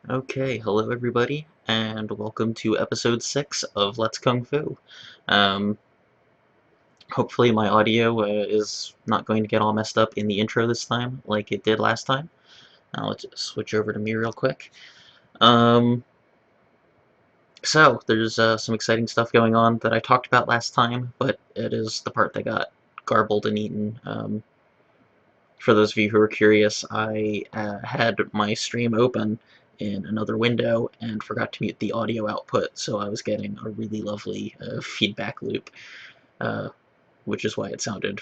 Okay, hello everybody, and welcome to episode 6 of Let's Kung Fu. Um, Hopefully my audio is not going to get all messed up in the intro this time, like it did last time. Now let's just switch over to me real quick. Um, there's some exciting stuff going on that I talked about last time, but it is the part that got garbled and eaten. For those of you who are curious, I had my stream open in another window and forgot to mute the audio output, so I was getting a really lovely feedback loop, uh, which is why it sounded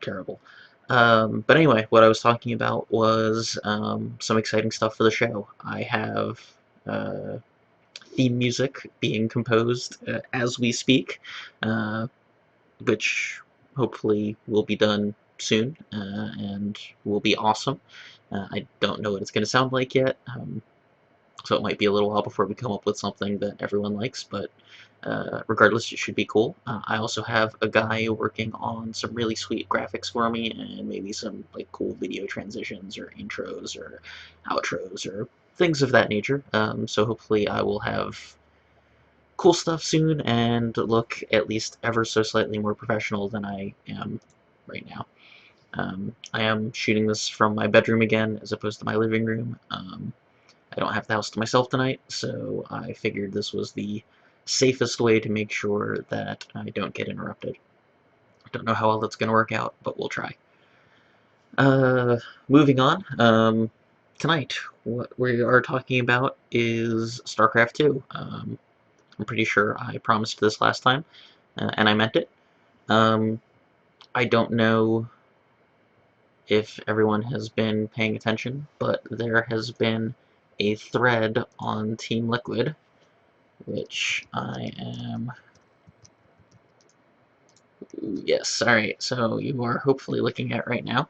terrible. But anyway, what I was talking about was some exciting stuff for the show. I have uh, theme music being composed as we speak, uh, which hopefully will be done soon and will be awesome. I don't know what it's going to sound like yet, so it might be a little while before we come up with something that everyone likes, but regardless, it should be cool. I also have a guy working on some really sweet graphics for me and maybe some like cool video transitions or intros or outros or things of that nature. So hopefully I will have cool stuff soon and look at least ever so slightly more professional than I am right now. I am shooting this from my bedroom again as opposed to my living room. I don't have the house to myself tonight, so I figured this was the safest way to make sure that I don't get interrupted. Don't know how well that's going to work out, but we'll try. Uh, Moving on. Tonight, what we are talking about is StarCraft 2. I'm pretty sure I promised this last time, and I meant it. Um, I don't know if everyone has been paying attention, but there has been a thread on TeamLiquid, which I am... Yes, alright, so you are hopefully looking at right now,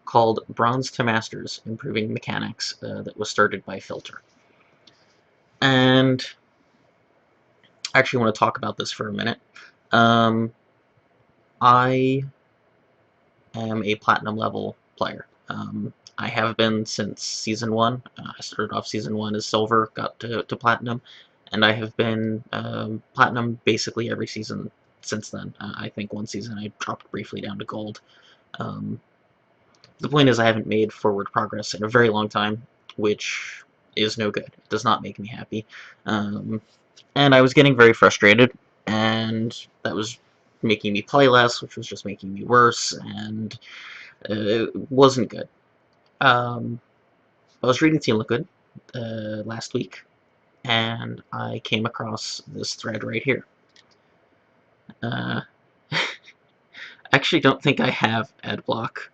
called Bronze to Masters, Improving Mechanics, that was started by Filter. And I actually want to talk about this for a minute. Um, I am a platinum level player. I have been since Season 1. I started off Season 1 as Silver, got to Platinum, and I have been Platinum basically every season since then. I think one season I dropped briefly down to Gold. Um, the point is I haven't made forward progress in a very long time, which is no good. It does not make me happy. And I was getting very frustrated, and that was making me play less, which was just making me worse, and it wasn't good. I was reading TeamLiquid last week, and I came across this thread right here. Uh, I actually don't think I have ad block.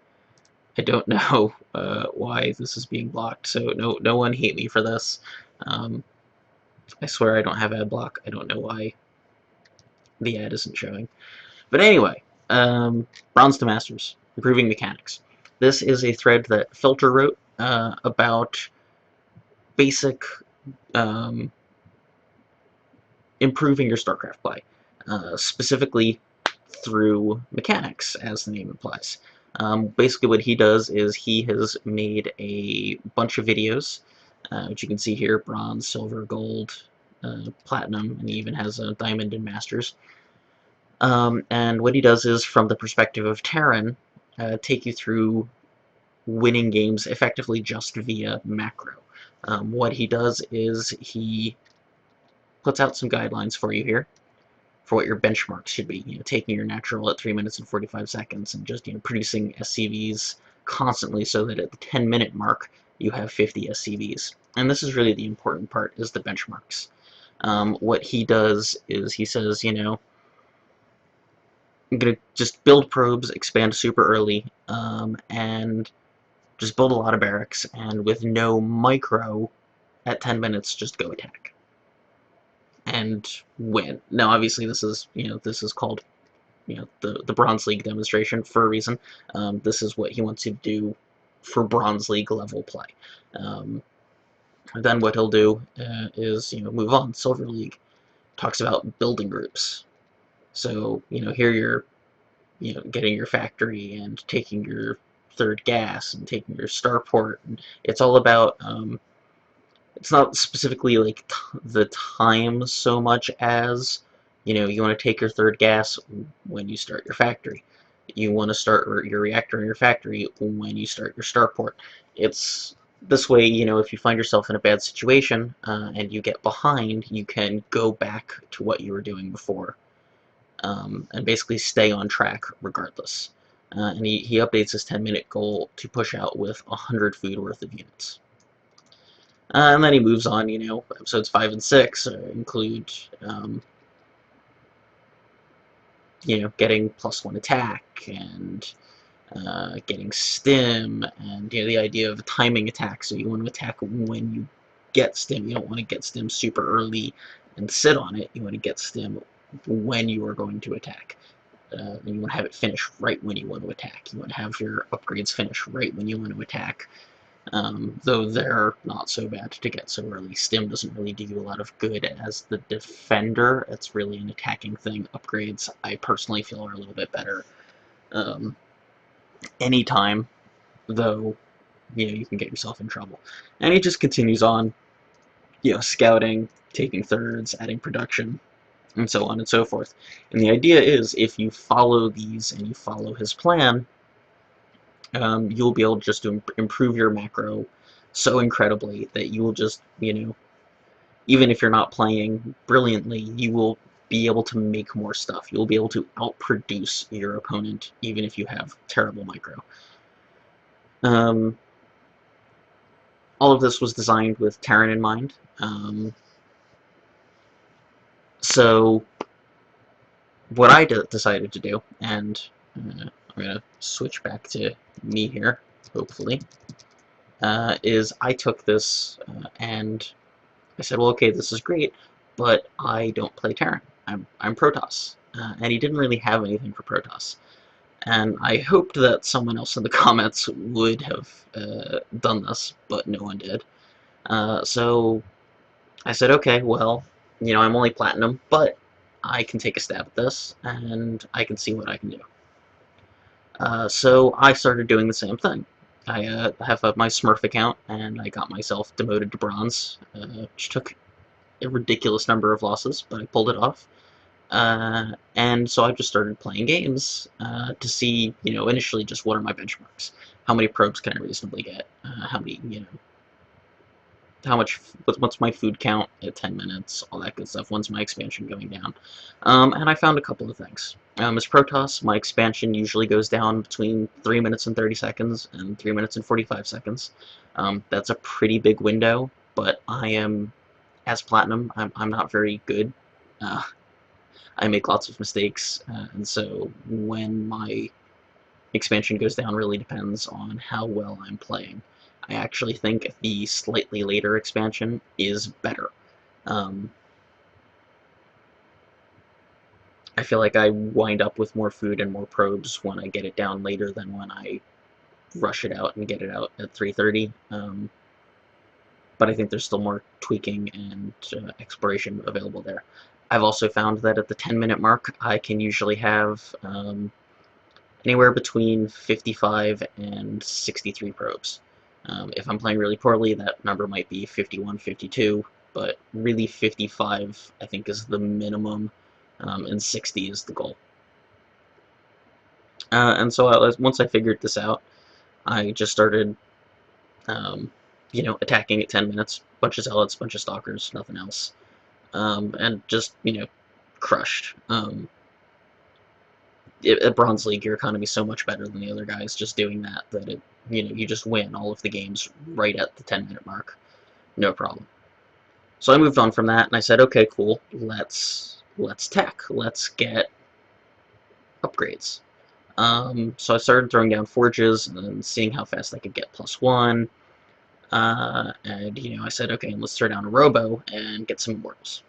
I don't know why this is being blocked, so no one hate me for this. Um, I swear I don't have ad block. I don't know why the ad isn't showing. But anyway, Bronze to Masters, Improving Mechanics. This is a thread that Filter wrote about basic um, improving your StarCraft play, specifically through mechanics, as the name implies. Basically what he does is he has made a bunch of videos, which you can see here, bronze, silver, gold, platinum, and he even has a diamond and masters. And what he does is, from the perspective of Terran, take you through winning games effectively just via macro. What he does is he puts out some guidelines for you here for what your benchmarks should be. Taking your natural at 3 minutes and 45 seconds and just producing SCVs constantly so that at the 10-minute mark you have 50 SCVs. And this is really the important part, is the benchmarks. What he does is he says, I'm going to just build probes, expand super early, and just build a lot of barracks, and with no micro, at 10 minutes, just go attack. And win. Now, obviously, this is, this is called, the Bronze League demonstration for a reason. This is what he wants you to do for Bronze League level play. Then what he'll do is, move on. Silver League talks about building groups. So, here you're getting your factory and taking your third gas and taking your starport. And it's all about it's not specifically like the time so much as, you want to take your third gas when you start your factory. You want to start your reactor in your factory when you start your starport. It's this way, if you find yourself in a bad situation and you get behind, you can go back to what you were doing before, and basically stay on track regardless. And he updates his 10-minute goal to push out with 100 food worth of units. And then he moves on, episodes 5 and 6 include, getting +1 attack, and getting stim, and, the idea of a timing attack, so you want to attack when you get stim. You don't want to get stim super early and sit on it. You want to get stim when you are going to attack. And you want to have it finish right when you want to attack. You want to have your upgrades finish right when you want to attack. Though they're not so bad to get so early. Stim doesn't really do you a lot of good as the defender. It's really an attacking thing. Upgrades, I personally feel, are a little bit better anytime, though, you can get yourself in trouble. And he just continues on, scouting, taking thirds, adding production, and so on and so forth. And the idea is, if you follow these and you follow his plan, you'll be able just to improve your macro so incredibly that you will just, even if you're not playing brilliantly, you will be able to make more stuff. You'll be able to outproduce your opponent, even if you have terrible micro. All of this was designed with Terran in mind. So what I decided to do, and I'm going to switch back to me here, hopefully, is I took this and I said, well, okay, this is great, but I don't play Terran. I'm Protoss. And he didn't really have anything for Protoss. And I hoped that someone else in the comments would have done this, but no one did. So I said, okay, well, I'm only Platinum, but I can take a stab at this, and I can see what I can do. So I started doing the same thing. I have my Smurf account, and I got myself demoted to Bronze, which took a ridiculous number of losses, but I pulled it off. And so I just started playing games to see, initially just what are my benchmarks. How many probes can I reasonably get? How many, what's my food count at 10 minutes, all that good stuff. When's my expansion going down? And I found a couple of things. As Protoss, my expansion usually goes down between 3 minutes and 30 seconds and 3 minutes and 45 seconds. That's a pretty big window, but as Platinum, I'm not very good. I make lots of mistakes, and so when my expansion goes down really depends on how well I'm playing. I actually think the slightly later expansion is better. I feel like I wind up with more food and more probes when I get it down later than when I rush it out and get it out at 3:30. But I think there's still more tweaking and exploration available there. I've also found that at the 10-minute mark, I can usually have anywhere between 55 and 63 probes. If I'm playing really poorly, that number might be 51, 52, but really 55, I think, is the minimum, and 60 is the goal. And so once I figured this out, I just started, attacking at 10 minutes. Bunch of zealots, bunch of stalkers, nothing else. And just, crushed. At Bronze League, your economy is so much better than the other guys just doing that you just win all of the games right at the 10-minute mark. No problem. So I moved on from that, and I said, okay, cool, let's tech. Let's get upgrades. So I started throwing down forges and seeing how fast I could get +1. And, I said, okay, let's throw down a robo and get some immortals.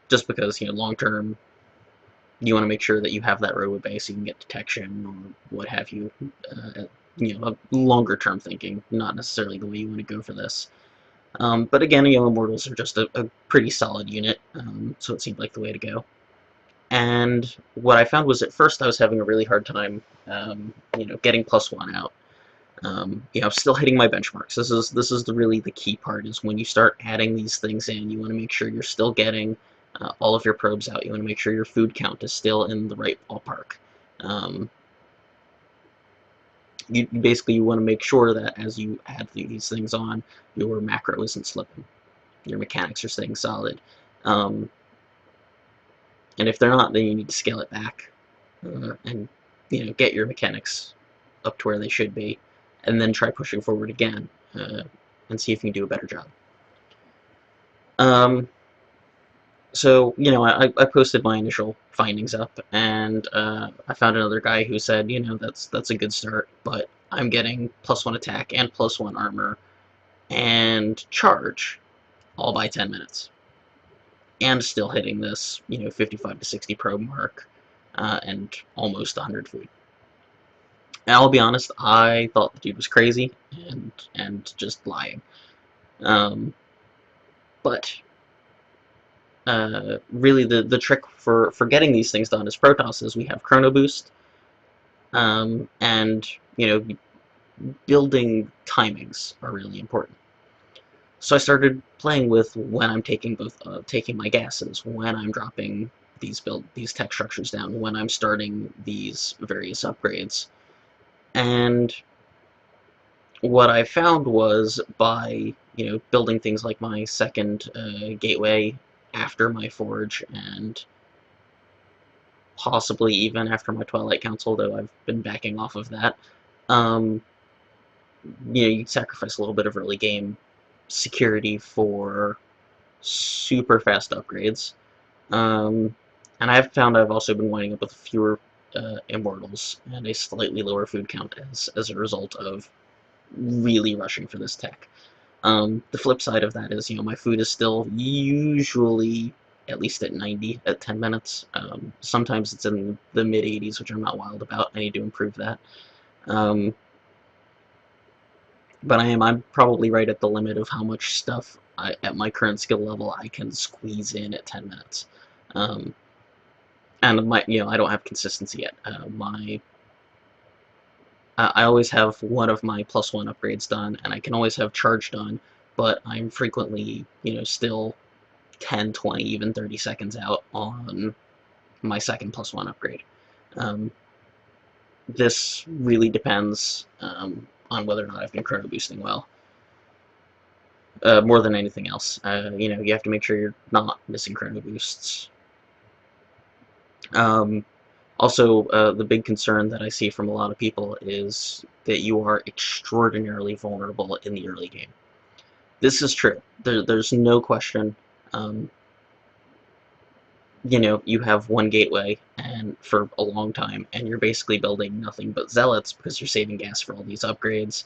Just because, long term, you want to make sure that you have that robo base so you can get detection or what have you. A longer term thinking, not necessarily the way you want to go for this. But again, immortals are just a pretty solid unit, so it seemed like the way to go. And what I found was at first I was having a really hard time, getting +1 out. I'm still hitting my benchmarks. This is really the key part, is when you start adding these things in, you want to make sure you're still getting all of your probes out. You want to make sure your food count is still in the right ballpark. Um, you want to make sure that as you add these things on, your macro isn't slipping, your mechanics are staying solid. Um, and if they're not, then you need to scale it back, and get your mechanics up to where they should be, and then try pushing forward again, and see if you can do a better job. Um, so I posted my initial findings up, and I found another guy who said, that's a good start, but I'm getting +1 attack and +1 armor and charge all by 10 minutes, and still hitting this 55 to 60 probe mark, and almost 100 food. And I'll be honest, I thought the dude was crazy and just lying. But really, the trick for getting these things done is Protoss, is we have Chrono Boost, and building timings are really important. So I started playing with when I'm taking taking my gases, when I'm dropping these tech structures down, when I'm starting these various upgrades. And what I found was, by building things like my second gateway after my forge, and possibly even after my Twilight Council, though I've been backing off of that, um, you sacrifice a little bit of early game security for super fast upgrades. And I've found I've also been winding up with fewer immortals and a slightly lower food count as a result of really rushing for this tech. The flip side of that is, my food is still usually at least at 90 at 10 minutes. Sometimes it's in the mid-80s, which I'm not wild about. I need to improve that. But I'm probably right at the limit of how much stuff at my current skill level I can squeeze in at 10 minutes. And I don't have consistency yet. I always have one of my +1 upgrades done, and I can always have charge done, but I'm frequently, still 10, 20, even 30 seconds out on my second +1 upgrade. This really depends on whether or not I've been chrono boosting well. More than anything else. You have to make sure you're not missing chrono boosts. Also, the big concern that I see from a lot of people is that you are extraordinarily vulnerable in the early game. This is true. There's no question. You have one gateway and for a long time, and you're basically building nothing but zealots because you're saving gas for all these upgrades.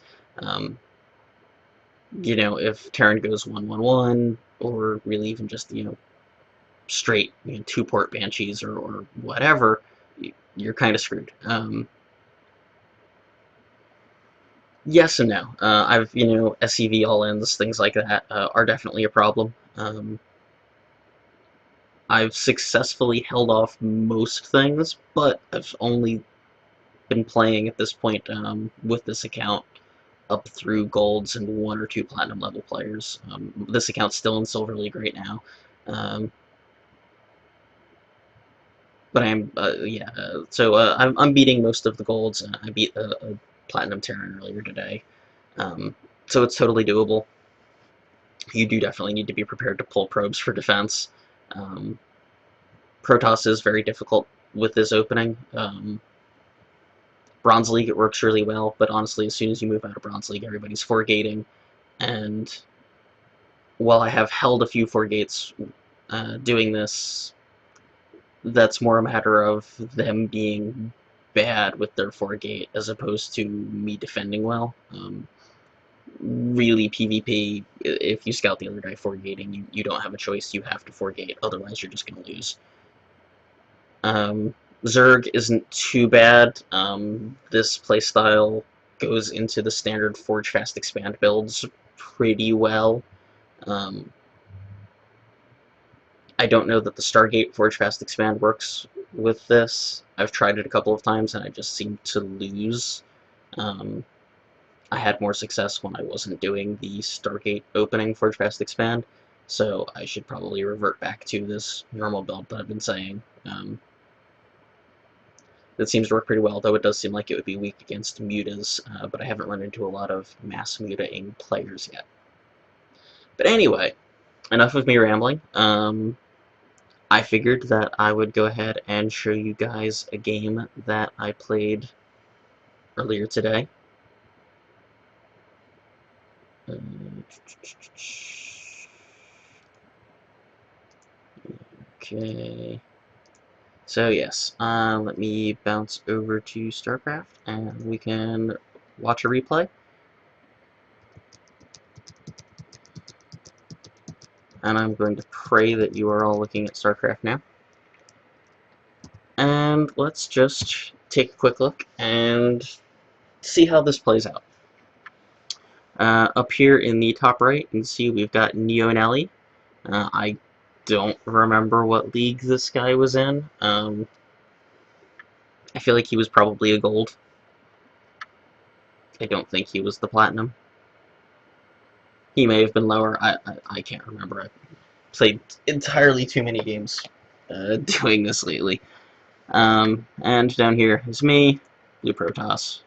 If Terran goes 1-1-1, or really even just straight 2-port Banshees or whatever, you're kind of screwed. Yes and no. I've SCV all-ins, things like that, are definitely a problem. I've successfully held off most things, but I've only been playing at this point with this account up through golds and 1 or 2 platinum level players. This account's still in Silver League right now. But I'm beating most of the golds. I beat a platinum Terran earlier today. So it's totally doable. You do definitely need to be prepared to pull probes for defense. Protoss is very difficult with this opening. Bronze League, it works really well, but honestly, as soon as you move out of Bronze League, everybody's 4-gating, and while I have held a few 4-gates doing this, that's more a matter of them being bad with their 4-gate as opposed to me defending well. Really, PvP, if you scout the other guy 4-gating, you don't have a choice. You have to 4-gate, otherwise you're just going to lose. Zerg isn't too bad. This playstyle goes into the standard Forge Fast Expand builds pretty well. I don't know that the Stargate Forge Fast Expand works with this. I've tried it a couple of times and I just seem to lose. I had more success when I wasn't doing the Stargate opening Forge Fast Expand, so I should probably revert back to this normal build that I've been saying. That seems to work pretty well, though it does seem like it would be weak against mutas, but I haven't run into a lot of mass mutaing players yet. But anyway, enough of me rambling. I figured that I would go ahead and show you guys a game that I played earlier today. Okay. So yes, let me bounce over to StarCraft and we can watch a replay. And I'm going to pray that you are all looking at StarCraft now. And let's just take a quick look and see how this plays out. Up here in the top right, you can see we've got Neo and Ellie. I don't remember what league this guy was in. I feel like he was probably a gold. I don't think he was the platinum. He may have been lower. I can't remember. I played entirely too many games doing this lately. And down here is me, Blue Protoss,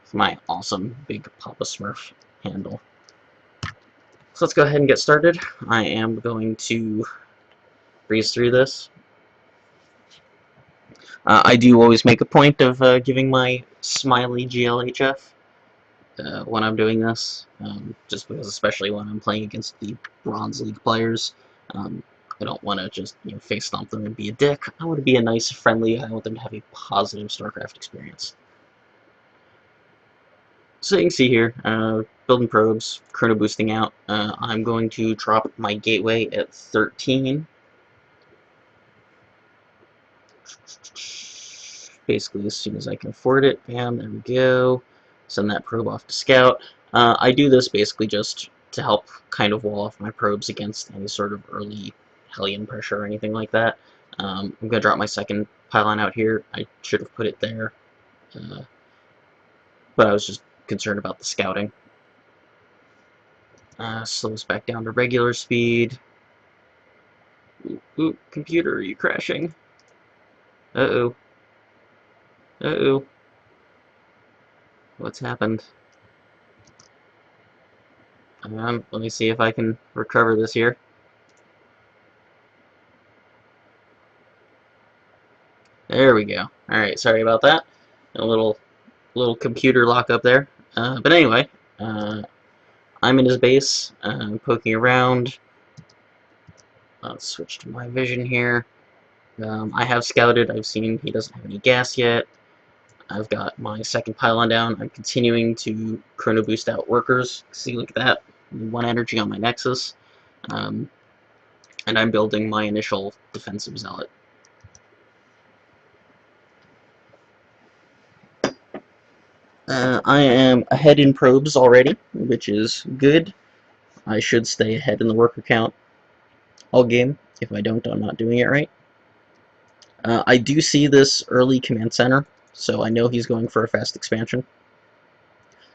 with my awesome big Papa Smurf handle. So let's go ahead and get started. I am going to breeze through this. I do always make a point of giving my smiley GLHF when I'm doing this, just because, especially when I'm playing against the Bronze League players, I don't want to just face stomp them and be a dick. I want to be a nice, friendly. I want them to have a positive StarCraft experience. So you can see here, building probes, chrono boosting out. I'm going to drop my gateway at 13. Basically as soon as I can afford it. Bam, there we go. Send that probe off to scout. I do this basically just to help kind of wall off my probes against any sort of early Hellion pressure or anything like that. I'm going to drop my second pylon out here. I should have put it there, but I was just concerned about the scouting. Slow us back down to regular speed. Ooh, computer, are you crashing? Uh-oh. Uh-oh. What's happened? Let me see if I can recover this here. There we go. Alright, sorry about that. A little computer lock up there. But anyway, I'm in his base, poking around. Let's switch to my vision here. I have scouted. I've seen he doesn't have any gas yet. I've got my second pylon down. I'm continuing to chrono boost out workers. See, look at that. 1 energy on my Nexus. And I'm building my initial defensive zealot. I am ahead in probes already, which is good. I should stay ahead in the worker count all game. If I don't, I'm not doing it right. I do see this early command center, so I know he's going for a fast expansion,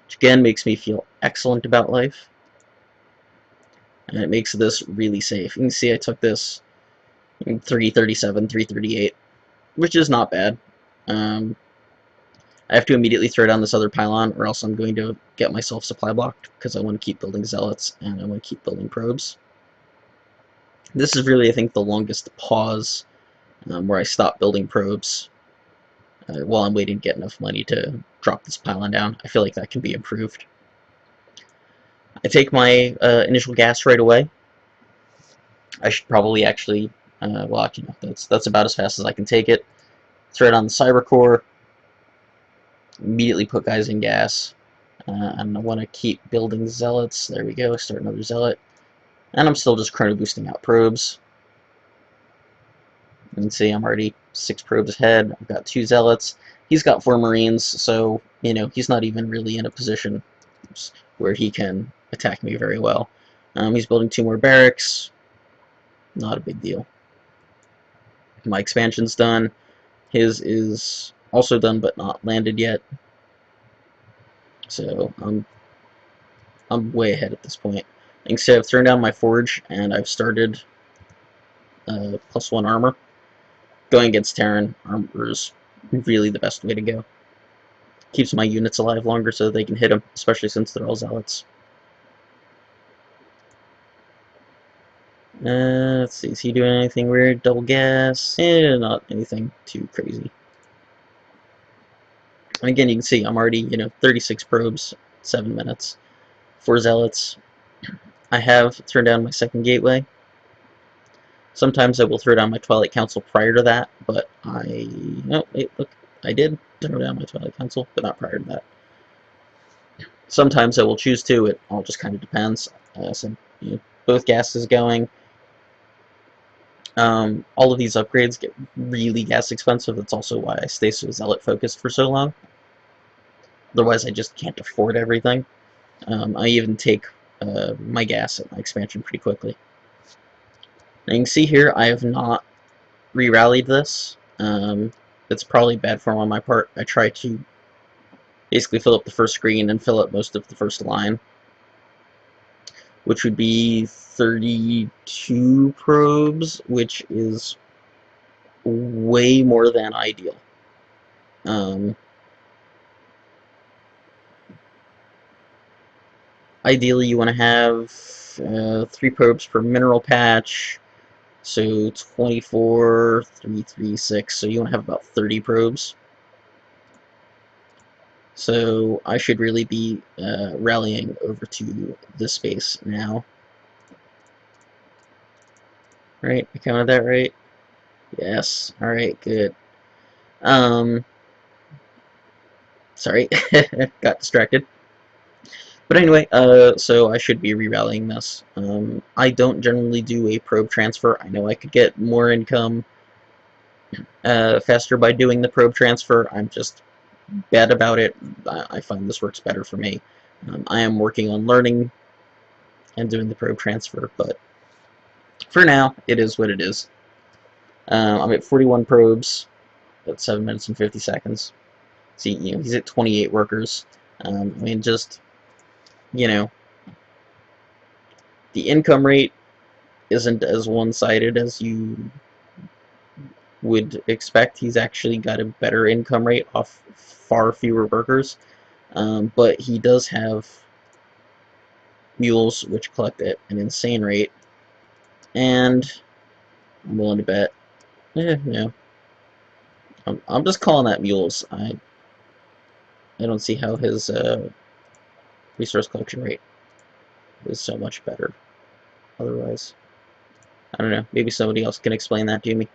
which again makes me feel excellent about life. And it makes this really safe. You can see I took this in 337, 338, which is not bad. I have to immediately throw down this other pylon, or else I'm going to get myself supply blocked, because I want to keep building zealots, and I want to keep building probes. This is really, I think, the longest pause where I stop building probes while I'm waiting to get enough money to drop this pylon down. I feel like that can be improved. I take my initial gas right away. I should probably actually, well, you know, that's about as fast as I can take it. Throw it on the cyber core. Immediately put guys in gas. And I want to keep building zealots. There we go. Start another zealot. And I'm still just chrono boosting out probes. You can see I'm already 6 probes ahead. I've got 2 zealots. He's got 4 marines, so, you know, he's not even really in a position where he can attack me very well. He's building 2 more barracks. Not a big deal. My expansion's done. His is also done, but not landed yet. So I'm way ahead at this point. You can see I've thrown down my forge and I've started +1 armor. Going against Terran armor is really the best way to go. Keeps my units alive longer so they can hit them, especially since they're all zealots. Let's see, is he doing anything weird? Double gas? Not anything too crazy. And again, you can see I'm already, 36 probes, 7 minutes. 4 zealots. I have thrown down my second gateway. Sometimes I will throw down my Twilight Council prior to that, but no, wait, look, I did throw down my Twilight Council, but not prior to that. Sometimes I will choose to, it all just kind of depends. So, both gases going. All of these upgrades get really gas expensive. That's also why I stay so zealot focused for so long. Otherwise, I just can't afford everything. I even take my gas at my expansion pretty quickly. Now you can see here, I have not re-rallied this. It's probably bad form on my part. I try to basically fill up the first screen and fill up most of the first line, which would be 32 probes, which is way more than ideal. Ideally, you want to have 3 probes per mineral patch, so 24, 3, 3, 6, so you want to have about 30 probes. So I should really be rallying over to this space now. Right, I counted that right? Yes, alright, good. Sorry, got distracted. But anyway, so I should be re-rallying this. I don't generally do a probe transfer. I know I could get more income faster by doing the probe transfer. I'm just bad about it. I find this works better for me. I am working on learning and doing the probe transfer, but for now, it is what it is. I'm at 41 probes at 7 minutes and 50 seconds. See, he's at 28 workers. I mean, just, the income rate isn't as one-sided as you would expect. He's actually got a better income rate off far fewer workers, but he does have mules which collect at an insane rate, and I'm willing to bet, I'm just calling that mules. I don't see how his resource collection rate is so much better otherwise. I don't know, maybe somebody else can explain that to me.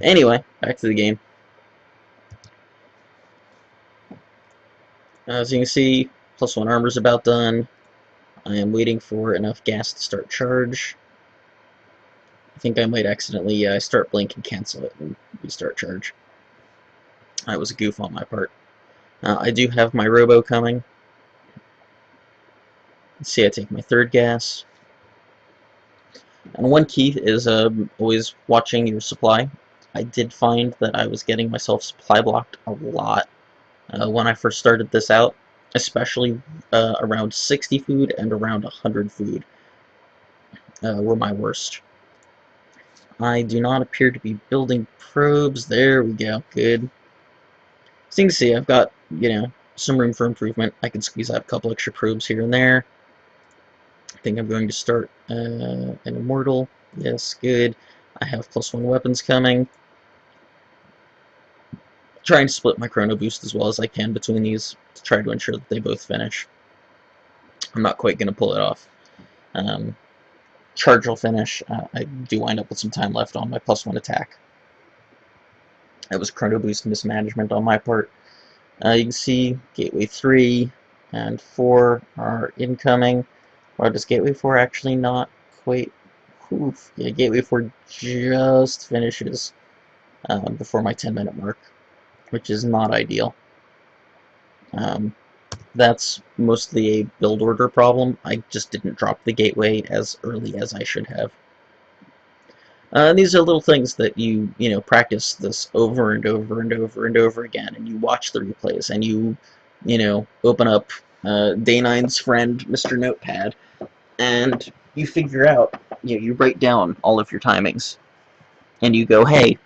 Anyway, back to the game. As you can see, +1 armor's about done. I am waiting for enough gas to start charge. I think I might accidentally start blink and cancel it and restart charge. That was a goof on my part. I do have my robo coming. Let's see, I take my third gas. And one key is always watching your supply. I did find that I was getting myself supply blocked a lot when I first started this out, especially around 60 food and around 100 food were my worst. I do not appear to be building probes. There we go. Good. So you can see I've got, some room for improvement. I can squeeze out a couple extra probes here and there. I think I'm going to start an Immortal. Yes, good. I have +1 weapons coming. Trying to split my Chrono Boost as well as I can between these to try to ensure that they both finish. I'm not quite going to pull it off. Charge will finish. I do wind up with some time left on my +1 attack. That was Chrono Boost mismanagement on my part. You can see Gateway 3 and 4 are incoming. Or does Gateway 4 actually not quite... Oof. Yeah, Gateway 4 just finishes before my 10-minute mark, which is not ideal. That's mostly a build order problem. I just didn't drop the gateway as early as I should have. These are little things that you know, practice this over and over and over and over again, and you watch the replays, and you know, open up Day Nine's friend, Mr. Notepad, and you figure out, you write down all of your timings, and you go, hey,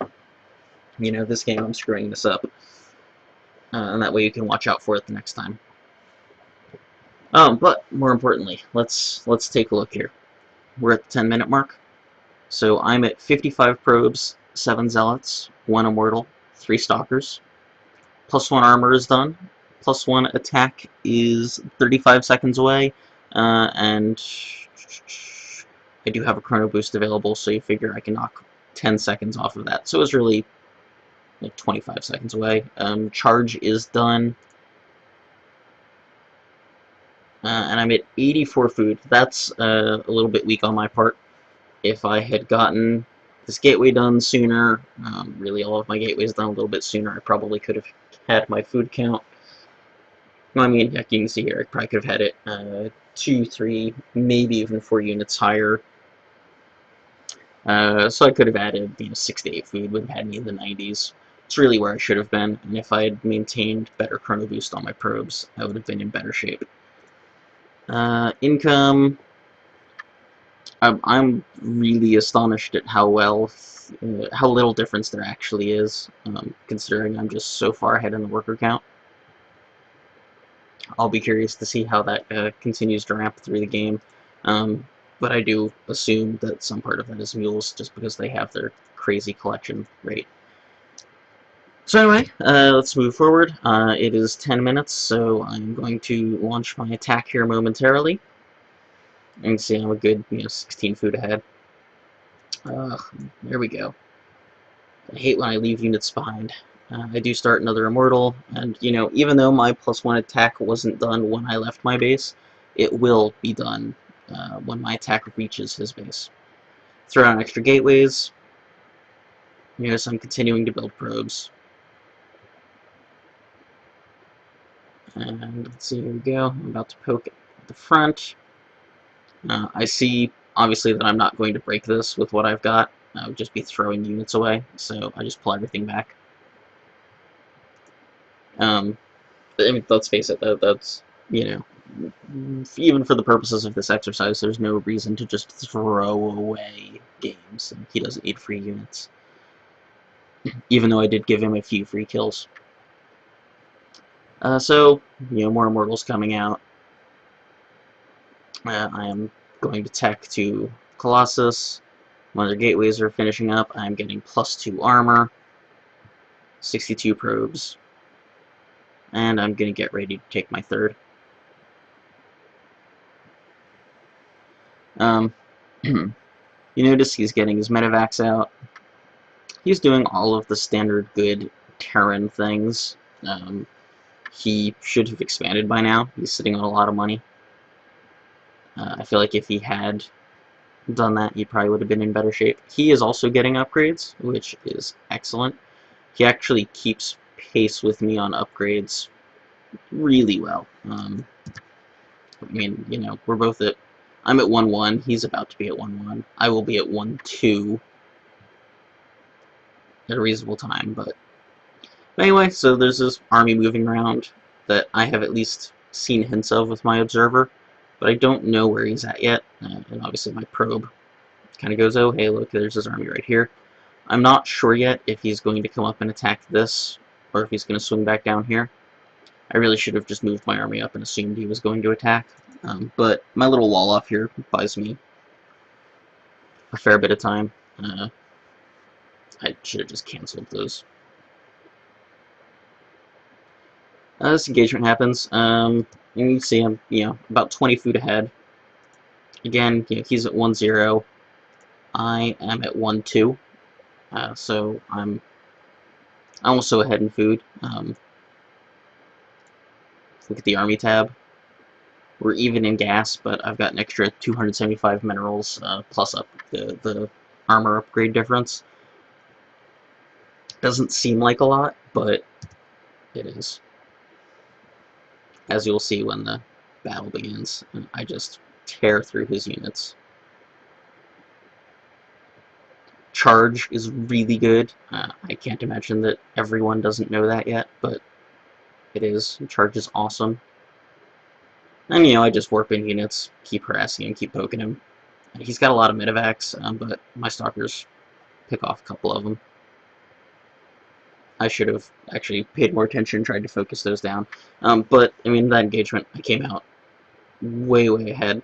you know, this game I'm screwing this up, and that way you can watch out for it the next time. But more importantly, let's take a look here. We're at the 10-minute mark. So I'm at 55 probes, 7 zealots, 1 immortal, 3 stalkers. +1 armor is done. +1 attack is 35 seconds away, and I do have a chrono boost available, so you figure I can knock 10 seconds off of that. So it's really like 25 seconds away. Charge is done. And I'm at 84 food. That's a little bit weak on my part. If I had gotten this gateway done sooner, really all of my gateways done a little bit sooner, I probably could have had my food count. Well, I mean, heck, you can see here, I probably could have had it 2, 3, maybe even 4 units higher. So I could have added, 6 to 8 food, would have had me in the 90s. It's really where I should have been, and if I had maintained better chrono boost on my probes, I would have been in better shape. Income, I'm really astonished at how little difference there actually is, considering I'm just so far ahead in the worker count. I'll be curious to see how that continues to ramp through the game, but I do assume that some part of that is mules, just because they have their crazy collection rate. So anyway, let's move forward. It is 10 minutes, so I'm going to launch my attack here momentarily. You can see I'm a good 16 food ahead. There we go. I hate when I leave units behind. I do start another immortal, and even though my +1 attack wasn't done when I left my base, it will be done when my attack reaches his base. Throw out extra gateways. So I'm continuing to build probes. And let's see, here we go. I'm about to poke at the front. I see, obviously, that I'm not going to break this with what I've got. I would just be throwing units away, so I just pull everything back. I mean, let's face it, that's, even for the purposes of this exercise, there's no reason to just throw away games, and he doesn't need free units. Even though I did give him a few free kills. So, more immortals coming out. I am going to tech to Colossus. When their gateways are finishing up, I'm getting +2 armor, 62 probes, and I'm going to get ready to take my third. You notice he's getting his medevacs out. He's doing all of the standard good Terran things. He should have expanded by now. He's sitting on a lot of money. I feel like if he had done that, he probably would have been in better shape. He is also getting upgrades, which is excellent. He actually keeps pace with me on upgrades really well. I mean, we're both at... I'm at 1-1, he's about to be at 1-1. I will be at 1-2 at a reasonable time, but... Anyway, so there's this army moving around that I have at least seen hints of with my observer, but I don't know where he's at yet, and obviously my probe kind of goes, oh, hey, look, there's his army right here. I'm not sure yet if he's going to come up and attack this, or if he's going to swing back down here. I really should have just moved my army up and assumed he was going to attack, but my little wall off here buys me a fair bit of time. I should have just canceled those. This engagement happens. You can see I'm, about 20 food ahead. Again, he's at 1-0. I am at 1-2. So I'm also ahead in food. Look at the army tab. We're even in gas, but I've got an extra 275 minerals plus up the armor upgrade difference. Doesn't seem like a lot, but it is. As you'll see when the battle begins, I just tear through his units. charge is really good. I can't imagine that everyone doesn't know that yet, but it is. Charge is awesome. And, I just warp in units, keep harassing him, keep poking him. He's got a lot of medevacs, but my stalkers pick off a couple of them. I should have actually paid more attention and tried to focus those down. But, I mean, that engagement, I came out way, way ahead,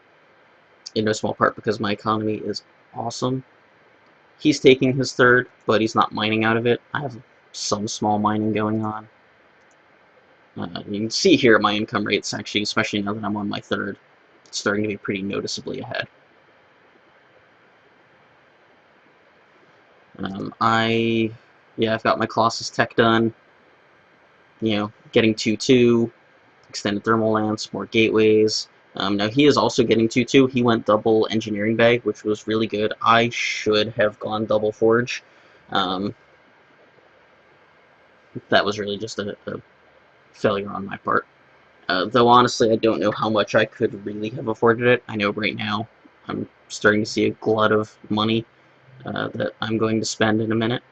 in no small part because my economy is awesome. He's taking his third, but he's not mining out of it. I have some small mining going on. You can see here my income rates, actually, especially now that I'm on my third, it's starting to be pretty noticeably ahead. I've got my Colossus tech done. Getting 2-2, extended thermal lance, more gateways. Now he is also getting 2-2. He went double engineering bay, which was really good. I should have gone double forge. That was really just a failure on my part. Though honestly, I don't know how much I could really have afforded it. I know right now I'm starting to see a glut of money that I'm going to spend in a minute.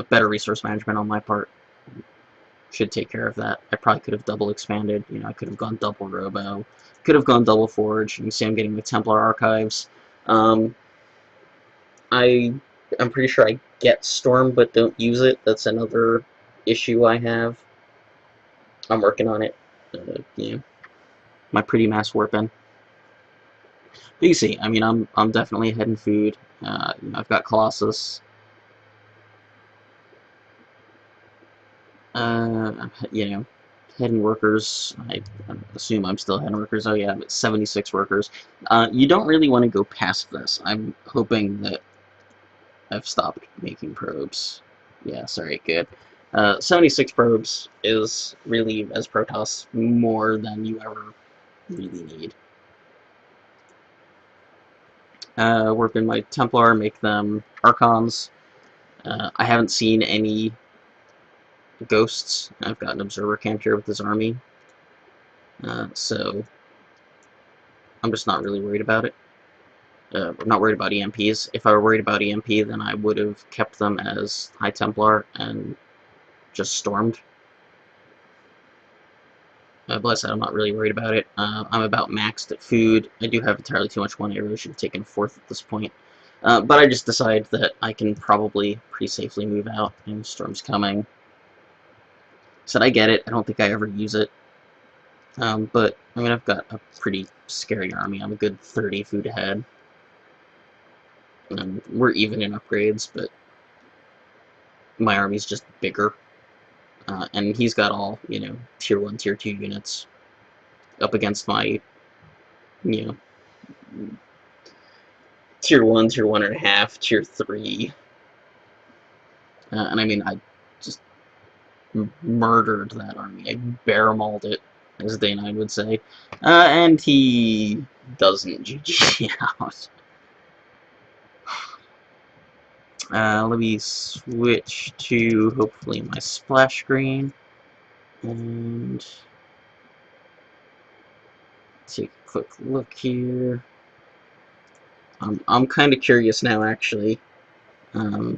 Better resource management on my part should take care of that. I probably could have double expanded. I could have gone double robo, could have gone double forge. You can see I'm getting the Templar archives. I'm pretty sure I get Storm but don't use it. That's another issue I have. I'm working on it. My pretty mass warping. But you see, I mean, I'm definitely ahead in food. I've got Colossus. Head in workers. I assume I'm still head in workers. Oh yeah, I'm at 76 workers. You don't really want to go past this. I'm hoping that I've stopped making probes. Yeah, sorry, good. 76 probes is really, as Protoss, more than you ever really need. Work in my Templar, make them Archons. I haven't seen any ghosts. I've got an Observer camp here with his army. So I'm just not really worried about it. I'm not worried about EMPs. If I were worried about EMP, then I would have kept them as High Templar and just stormed. But I said I'm not really worried about it. I'm about maxed at food. I do have entirely too much money. I really should have taken fourth at this point. But I just decided that I can probably pretty safely move out, and Storm's coming. Said I get it. I don't think I ever use it. But, I mean, I've got a pretty scary army. I'm a good 30 food ahead. We're even in upgrades, but my army's just bigger. And he's got all, tier 1, tier 2 units up against my, tier 1, tier 1.5, tier 3. And I mean, I just murdered that army. I bear mauled it, as Day9 would say. And he doesn't GG out. Let me switch to, hopefully, my splash screen. And take a quick look here. I'm kind of curious now, actually. I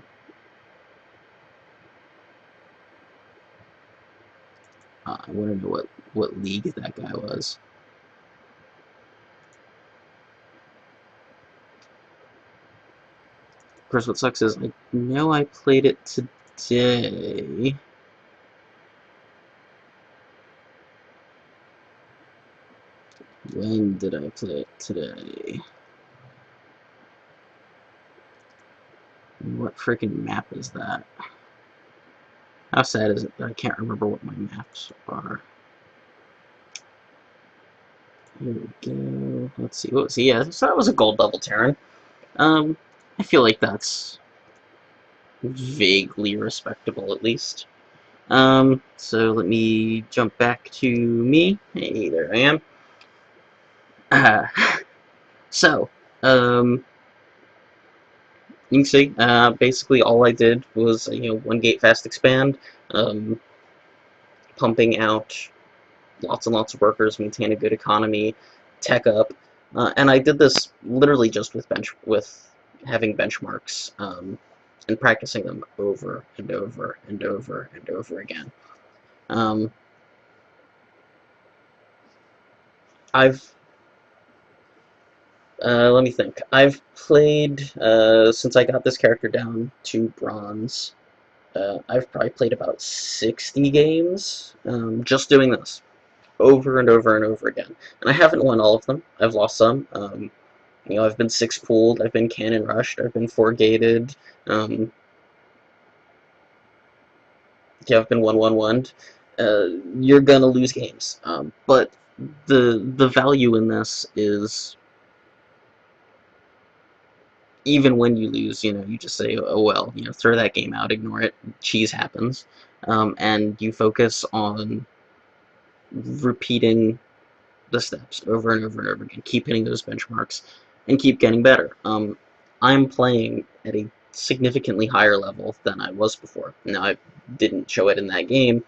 want to know what league that guy was. Of course, what sucks is I know I played it today. When did I play it today? What freaking map is that? How sad is it that I can't remember what my maps are? Here we go. Let's see. What was he? Yeah, so that was a gold double Terran. I feel like that's vaguely respectable, at least. So let me jump back to me. Hey, there I am. So, you can see, basically all I did was, one gate fast expand, pumping out lots and lots of workers, maintain a good economy, tech up, and I did this literally just with having benchmarks, and practicing them over and over and over and over again. Um, I've let me think. I've played since I got this character down to bronze. I've probably played about 60 games, just doing this over and over and over again. And I haven't won all of them. I've lost some. I've been 6 pooled, I've been cannon rushed, I've been 4 gated. Um, yeah, I've been 1-1-1'd. You're gonna lose games, but the value in this is even when you lose, you just say, oh well, throw that game out, ignore it, cheese happens, and you focus on repeating the steps over and over and over again, keep hitting those benchmarks, and keep getting better. I'm playing at a significantly higher level than I was before. Now, I didn't show it in that game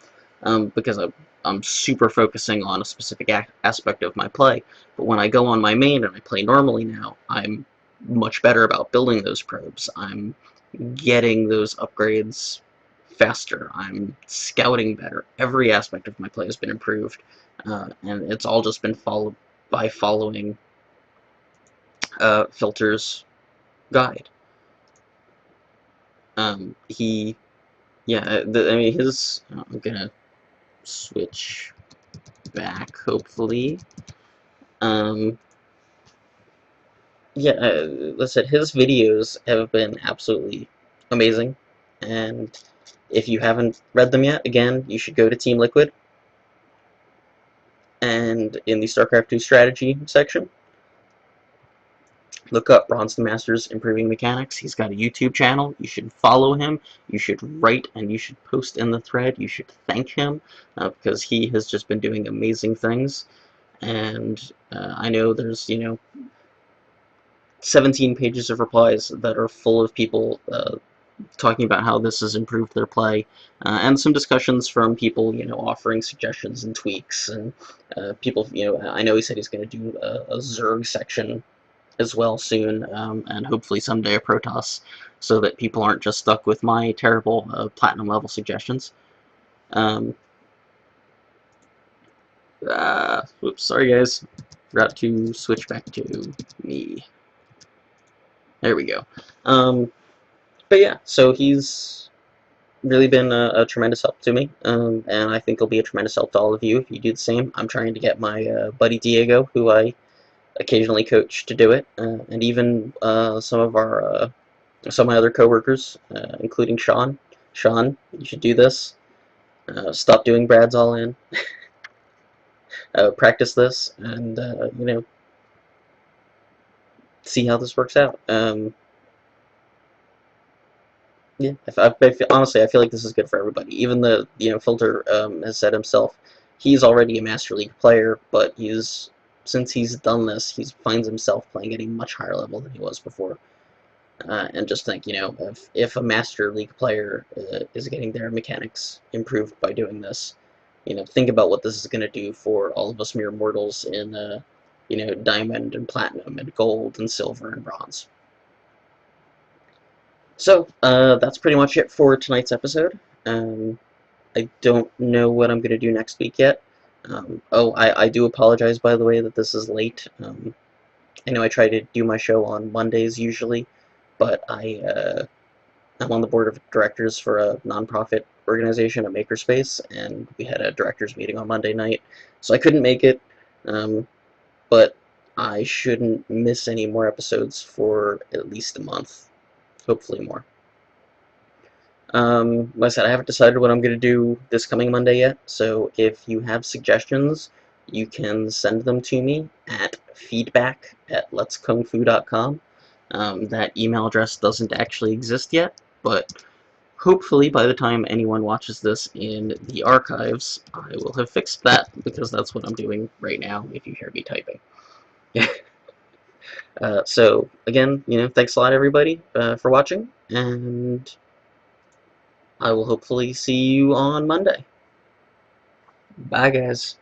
because I'm super focusing on a specific aspect of my play, but when I go on my main and I play normally now, I'm much better about building those probes. I'm getting those upgrades faster. I'm scouting better. Every aspect of my play has been improved, and it's all just been followed by following Filter's guide. He, yeah, I mean, I'm gonna switch back, hopefully. Yeah, like I said, his videos have been absolutely amazing, and if you haven't read them yet, again, you should go to TeamLiquid, and in the StarCraft 2 strategy section, look up Bronze Masters Improving Mechanics. He's got a YouTube channel. You should follow him. You should write and you should post in the thread. You should thank him because he has just been doing amazing things. And I know there's, 17 pages of replies that are full of people talking about how this has improved their play, and some discussions from people, offering suggestions and tweaks, and people, I know he said he's going to do a Zerg section as well soon, and hopefully someday a Protoss, so that people aren't just stuck with my terrible platinum level suggestions. Oops, sorry guys, forgot to switch back to me. There we go. But yeah, so he's really been a tremendous help to me, and I think he'll be a tremendous help to all of you if you do the same. I'm trying to get my buddy Diego, who I occasionally coach, to do it, and even some of my other coworkers, including Sean. Sean, you should do this. Stop doing Brad's all in. Practice this, and see how this works out. Yeah, honestly, I feel like this is good for everybody. Even the Filter has said himself, he's already a Master League player, but since he's done this, he finds himself playing at a much higher level than he was before. And just think, if a Master League player is getting their mechanics improved by doing this, think about what this is going to do for all of us mere mortals in, Diamond and Platinum and Gold and Silver and Bronze. So, that's pretty much it for tonight's episode. I don't know what I'm going to do next week yet. I do apologize, by the way, that this is late. I know I try to do my show on Mondays usually, but I'm on the board of directors for a nonprofit organization, a makerspace, and we had a directors meeting on Monday night, so I couldn't make it, but I shouldn't miss any more episodes for at least a month, hopefully more. Like I said, I haven't decided what I'm going to do this coming Monday yet, so if you have suggestions, you can send them to me at feedback@letskungfu.com. That email address doesn't actually exist yet, but hopefully by the time anyone watches this in the archives, I will have fixed that, because that's what I'm doing right now if you hear me typing. So, again, thanks a lot, everybody, for watching, and I will hopefully see you on Monday. Bye, guys.